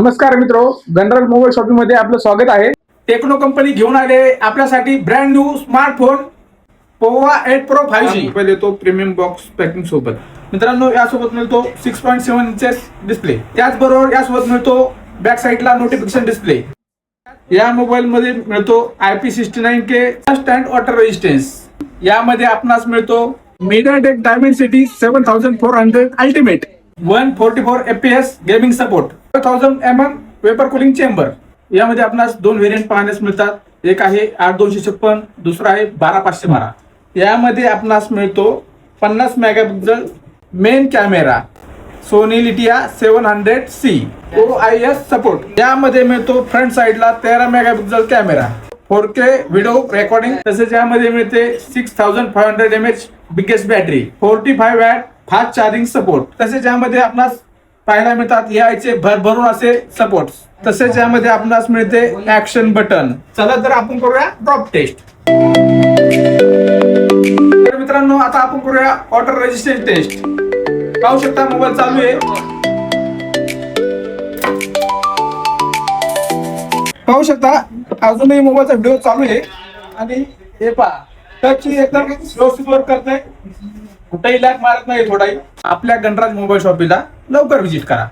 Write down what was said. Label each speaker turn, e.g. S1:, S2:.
S1: नमस्कार मित्रो, गणराज mobile shopping मध्ये आपलं स्वागत आहे। टेक्नो कंपनी घेऊन आले आपल्यासाठी ब्रँड न्यू स्मार्टफोन पोवा 8 प्रो 5G।
S2: मोबाईल येतो प्रीमियम बॉक्स पॅकिंग सोबत।
S1: मित्रांनो, यासोबत मिळतो 6.7 इंचेस डिस्प्ले, त्याचबरोबर यासोबत मिळतो बॅक साइडला नोटिफिकेशन डिस्प्ले। या मोबाईल मध्ये मिळतो IP69K स्टँड वॉटर रेजिस्टन्स। यामध्ये आपणास मिळतो MediaTek Dimensity 7400 ultimate 144 FPS gaming support 1000 mm vapour cooling chamber. यामध्ये आपणास दोन व्हेरियंट पाहण्यास मिळतात, एक आहे 8256, दुसरा आहे 12512। यामध्ये आपणास मिळतो 50 megapixel main camera, Sony Lytia 700C OIS support. यामध्ये मिळतो फ्रंट साइडला 13 megapixel camera, 4K video recording. तसेच यामध्ये मिळते 6500 mAh biggest battery, 45 watt fast charging support. तसेच यामध्ये आपणास पाहायला मिळतात याचे भरभरून असे सपोर्ट। तसेच यामध्ये आपणास मिळते ऍक्शन बटन। चला तर आपण करूया ड्रॉप टेस्ट। तर मित्रांनो, आता आपण करूया वॉटर रेजिस्टन्स टेस्ट। पाहू शकता मोबाईल चालू आहे, पाहू शकता अजूनही मोबाईलचा व्हिडिओ चालू आहे। आणि हे पहा, टच एकदम स्लो वर्क करते, कुठेही लॅग मारत नाही थोडाही। आपल्या गणराज मोबाईल शॉपीला लवकर व्हिजिट करा।